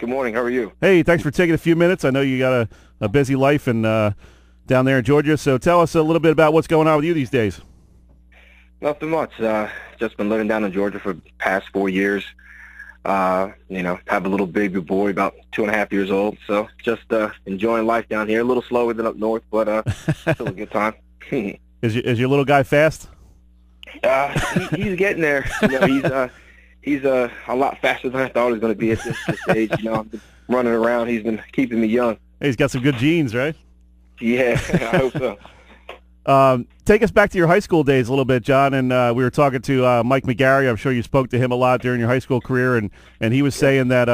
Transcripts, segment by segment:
Good morning. How are you? Hey, thanks for taking a few minutes. I know you got a busy life and down there in Georgia, so tell us a little bit about what's going on with you these days. Nothing much. Just been living down in Georgia for the past 4 years. Have a little baby boy about 2.5 years old. So just enjoying life down here. A little slower than up north, but still a good time. Is your little guy fast? He's getting there. He's a lot faster than I thought he was going to be at this age. I've been running around. He's been keeping me young. Hey, he's got some good genes, right? Yeah, I hope so. Take us back to your high school days a little bit, John. And we were talking to Mike McGarry. I'm sure you spoke to him a lot during your high school career, and he was saying that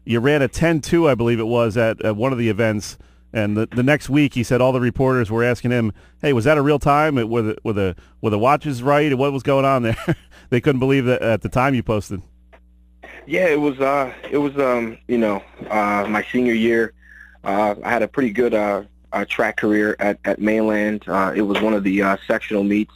you ran a 10.2, I believe it was, at one of the events. And the next week, he said all the reporters were asking him, "Hey, was that a real time? Were the watches right? And what was going on there?" They couldn't believe that at the time you posted. Yeah, it was my senior year. I had a pretty good track career at Mainland. It was one of the sectional meets,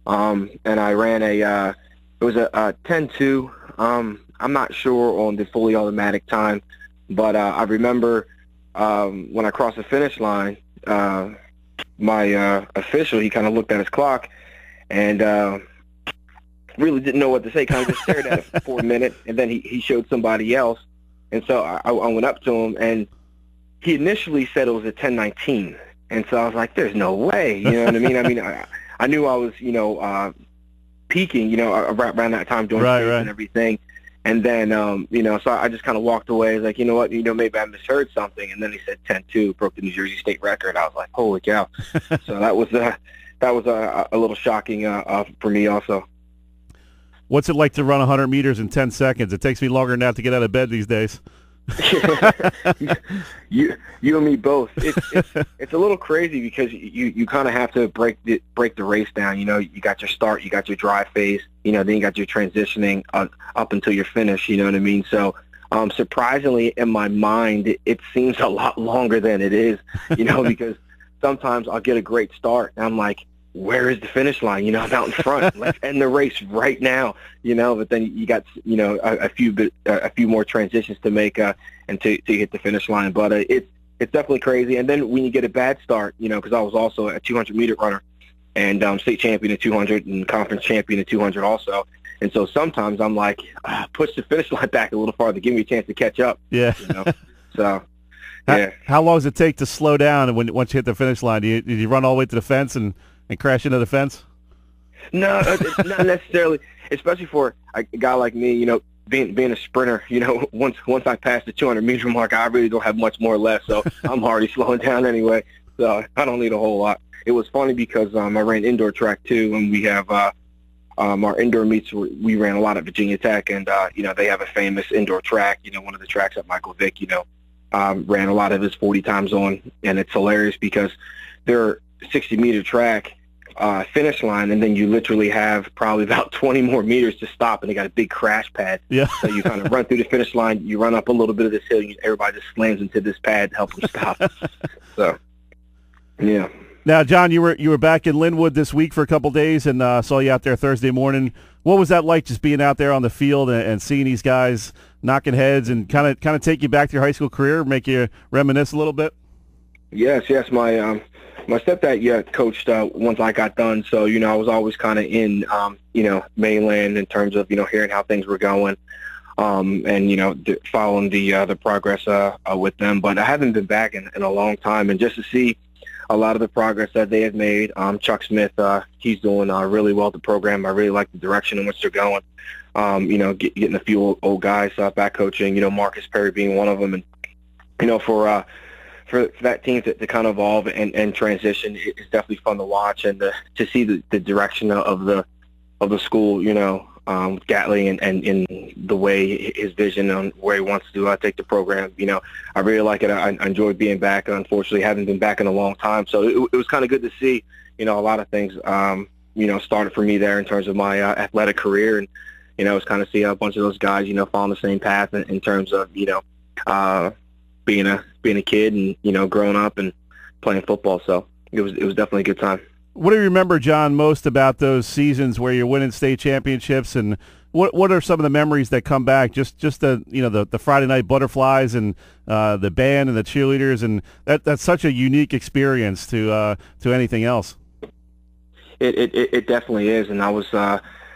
and I ran it was a 10.2. I'm not sure on the fully automatic time, but I remember when I crossed the finish line, my official, he kind of looked at his clock and really didn't know what to say, kind of just stared at it for a minute, and then he showed somebody else. And so I went up to him, and he initially said it was a 10.19. And so I was like, there's no way, you know what I mean? I knew I was, peaking, around that time doing right. and everything. And then, so I just kind of walked away. I was like, you know what, maybe I misheard something. And then he said 10.2, broke the New Jersey state record. I was like, holy cow. So that was a little shocking for me also. What's it like to run 100 meters in 10 seconds? It takes me longer than that to get out of bed these days. you and me both. It's a little crazy because you kind of have to break the race down. You got your start, you got your drive phase, then you got your transitioning up until your finish. You know what I mean? So surprisingly, in my mind, it seems a lot longer than it is. Because sometimes I'll get a great start and I'm like, where is the finish line? I'm out in front. Let's end the race right now. But then you got a few more transitions to make and to hit the finish line. But it's definitely crazy. And then when you get a bad start, because I was also a 200-meter runner and state champion at 200 and conference champion at 200 also. And so sometimes I'm like, push the finish line back a little farther, give me a chance to catch up. Yeah. So. Yeah. How long does it take to slow down once you hit the finish line? Did you run all the way to the fence and crash into the fence? No, not necessarily. Especially for a guy like me, being a sprinter. Once I pass the 200-meter mark, I really don't have much more left. So I'm already slowing down anyway. So I don't need a whole lot. It was funny because I ran indoor track too, and we have our indoor meets. We ran a lot at Virginia Tech, and they have a famous indoor track. One of the tracks that Michael Vick, ran a lot of his 40 times on, and it's hilarious because they're 60-meter track finish line, and then you literally have probably about 20 more meters to stop, and they got a big crash pad. Yeah. So you kind of run through the finish line, you run up a little bit of this hill, everybody just slams into this pad to help them stop. So, yeah. Now, John, you were back in Linwood this week for a couple days, and saw you out there Thursday morning. What was that like, just being out there on the field and seeing these guys knocking heads, and kind of take you back to your high school career, make you reminisce a little bit? Yes. My stepdad, coached once I got done. So, I was always kind of in, Mainland in terms of, hearing how things were going, and, following the progress with them. But I haven't been back in a long time. And just to see a lot of the progress that they have made, Chuck Smith, he's doing really well with the program. I really like the direction in which they're going. Getting a few old guys back coaching, Marcus Perry being one of them. And, for that team to kind of evolve and transition, it's definitely fun to watch, and to see the direction of the school, Gatley and in the way his vision on where he wants to take the program. I really like it. I enjoyed being back. Unfortunately, haven't been back in a long time, so it was kind of good to see. A lot of things started for me there in terms of my athletic career, and it's kind of see a bunch of those guys following the same path in terms of being a kid and growing up and playing football. So it was definitely a good time. What do you remember, John, most about those seasons where you're winning state championships and what are some of the memories that come back? Just the the Friday night butterflies and the band and the cheerleaders, and that's such a unique experience to anything else. It definitely is, and I was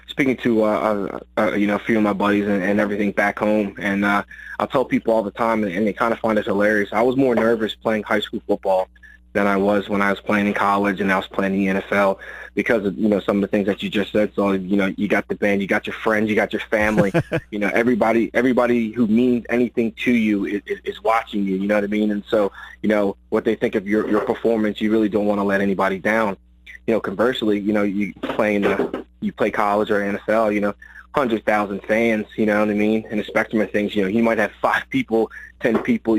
speaking to a few of my buddies and everything back home, and I'll tell people all the time, and they kind of find it hilarious. I was more nervous playing high school football than I was when I was playing in college and I was playing in the NFL because of some of the things that you just said. So you got the band, you got your friends, you got your family. Everybody who means anything to you is watching you. You know what I mean? And so what they think of your performance, you really don't want to let anybody down. Conversely, you play college or NFL, 100,000 fans, you know what I mean? In the spectrum of things, you might have 5 people, 10 people,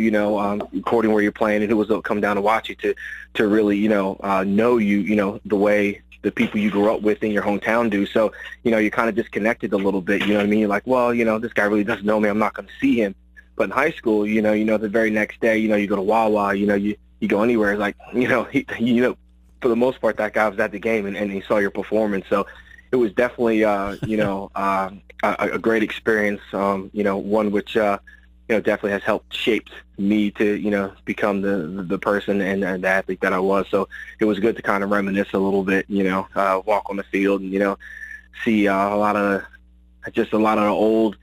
according where you're playing, and who will come down to watch you to really, know you, the way the people you grew up with in your hometown do. So, you're kind of disconnected a little bit, you know what I mean? You're like, well, this guy really doesn't know me. I'm not going to see him. But in high school, the very next day, you go to Wawa, you go anywhere. It's like, for the most part, that guy was at the game and he saw your performance. So it was definitely, a great experience, one which, definitely has helped shape me to, become the person and the athlete that I was. So it was good to kind of reminisce a little bit, walk on the field and, see a lot of the old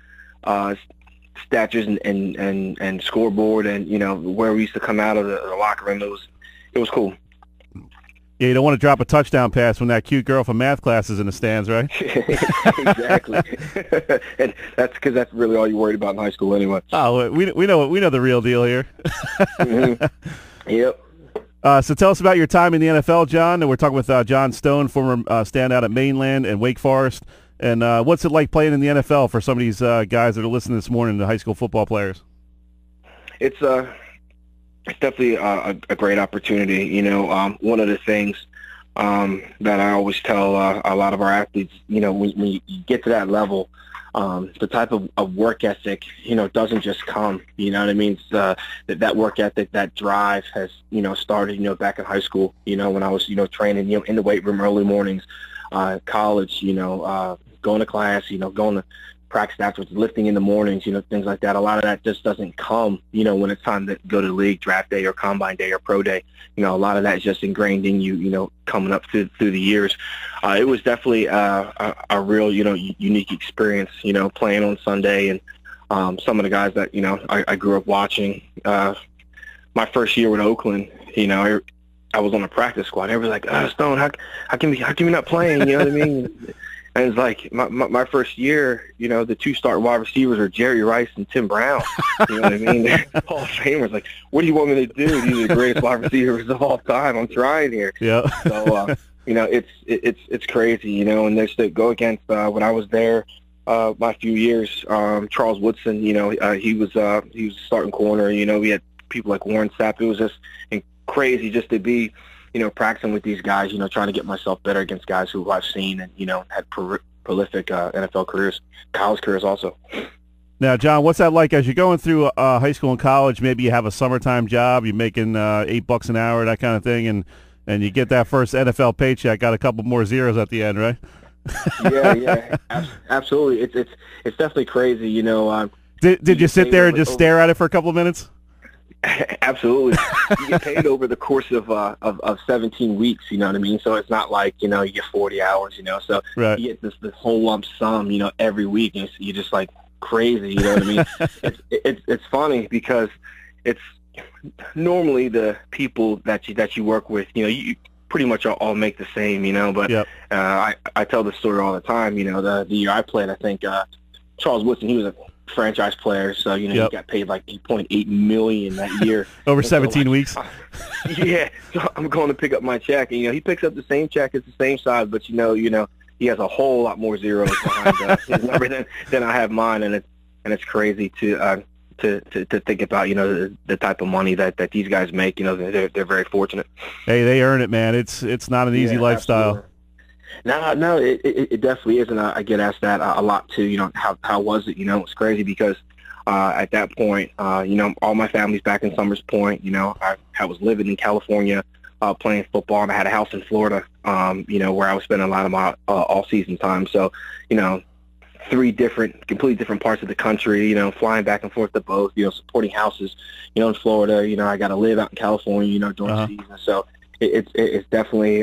statues and scoreboard and, where we used to come out of the locker room. It was cool. Yeah, you don't want to drop a touchdown pass when that cute girl from math class is in the stands, right? Exactly. And that's really all you're worried about in high school anyway. Oh, we know the real deal here. Mm-hmm. Yep. So tell us about your time in the NFL, John. And we're talking with John Stone, former standout at Mainland and Wake Forest. And what's it like playing in the NFL for some of these guys that are listening this morning, the high school football players? It's definitely a great opportunity. One of the things that I always tell a lot of our athletes, when you get to that level, the type of work ethic, doesn't just come. You know what I mean? That work ethic, that drive has, started, back in high school, when I was, training, in the weight room early mornings, college, going to class, going to practice afterwards, lifting in the mornings, things like that. A lot of that just doesn't come, when it's time to go to the league, draft day or combine day or pro day. A lot of that is just ingrained in you, coming up through the years. It was definitely a real, unique experience, playing on Sunday. And some of the guys that, I grew up watching. My first year with Oakland, I was on the practice squad. Everybody's like, Stone, how can you not playing? You know what I mean? And it's like my first year, the 2 starting wide receivers are Jerry Rice and Tim Brown. You know what I mean? They're Hall of Famers. Like, what do you want me to do? These are the greatest wide receivers of all time. I'm trying here. Yeah. So, it's crazy, and there's to go against when I was there my few years. Charles Woodson, he was starting corner. We had people like Warren Sapp. It was just crazy just to be, practicing with these guys, trying to get myself better against guys who I've seen and, had prolific NFL careers, college careers also. Now, John, what's that like as you're going through high school and college? Maybe you have a summertime job, you're making $8 an hour, that kind of thing, and you get that first NFL paycheck, got a couple more zeros at the end, right? Yeah, absolutely. It's definitely crazy, Did you sit there and just stare at it for a couple of minutes? Absolutely. You get paid over the course of 17 weeks, you know what I mean? So it's not like, you get 40 hours, so right. You get this whole lump sum, every week, and you're just like crazy, you know what I mean? It's funny because it's normally the people that you work with, you pretty much all make the same, but yep. I tell the story all the time, the year I played, I think Charles Woodson, he was a franchise player, so yep. He got paid like $8.8 million that year over 17 weeks. Yeah, so I'm going to pick up my check, and he picks up the same check, it's the same size, but he has a whole lot more zeros behind his number than I have mine, and it's crazy to think about the type of money that these guys make. They're very fortunate. Hey, they earn it, man. It's not an easy lifestyle. Absolutely. No, it definitely is, and I get asked that a lot too. How was it? It's crazy because at that point, all my family's back in Summers Point. I was living in California, playing football, and I had a house in Florida. Where I was spending a lot of my all season time. So, completely different parts of the country, you know, flying back and forth to both, you know, supporting houses, you know, in Florida. You know, I got to live out in California, you know, during the season. So it's definitely,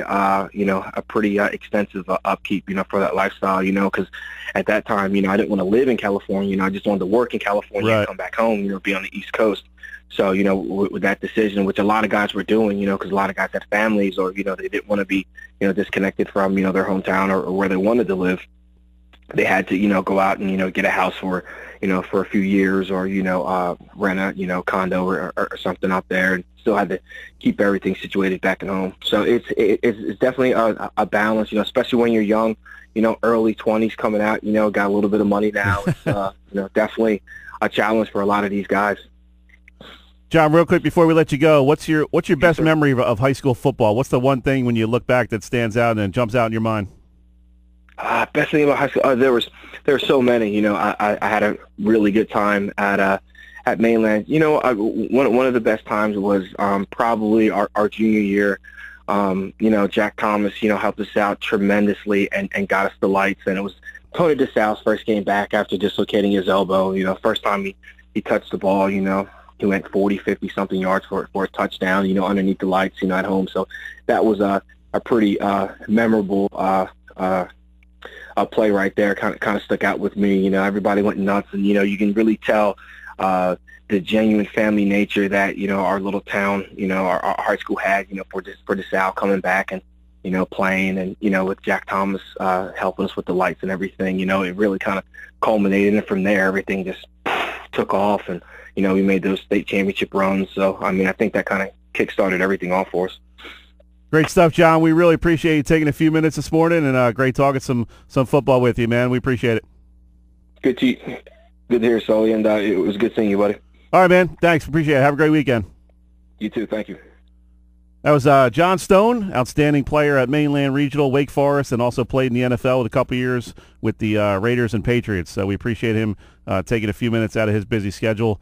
you know, a pretty extensive upkeep, you know, for that lifestyle, you know, because at that time, you know, I didn't want to live in California. You know, I just wanted to work in California and come back home, you know, be on the East Coast. So, you know, with that decision, which a lot of guys were doing, you know, because a lot of guys had families or, you know, they didn't want to be, you know, disconnected from, you know, their hometown or where they wanted to live. They had to, you know, go out and, you know, get a house for, you know, for a few years or, you know, rent a, you know, condo or something out there, and still had to keep everything situated back at home. So it's definitely a balance, you know, especially when you're young, you know, early 20s coming out, you know, got a little bit of money now. It's, you know, definitely a challenge for a lot of these guys. John, real quick before we let you go, what's your best memory of high school football? What's the one thing when you look back that stands out and jumps out in your mind? Best thing about high school, there were so many. You know, I had a really good time at Mainland. You know, one of the best times was probably our junior year. You know, Jack Thomas, you know, helped us out tremendously and got us the lights. And it was Tony DeSalle's first game back after dislocating his elbow. You know, first time he touched the ball, you know. He went 40, 50-something yards for a touchdown, you know, underneath the lights, you know, at home. So that was a pretty memorable play right there. Kind of stuck out with me. You know, everybody went nuts, and, you know, you can really tell the genuine family nature that, you know, our little town, you know, our high school had, you know, for DeSalle coming back and, you know, playing, and, you know, with Jack Thomas helping us with the lights and everything. You know, it really kind of culminated, and from there everything just took off, and, you know, we made those state championship runs. So, I mean, I think that kind of kick-started everything off for us. Great stuff, John. We really appreciate you taking a few minutes this morning, and great talking some football with you, man. We appreciate it. Good to hear, Sully, and it was good seeing you, buddy. All right, man. Thanks. Appreciate it. Have a great weekend. You too. Thank you. That was John Stone, outstanding player at Mainland Regional, Wake Forest, and also played in the NFL with a couple years with the Raiders and Patriots. So we appreciate him taking a few minutes out of his busy schedule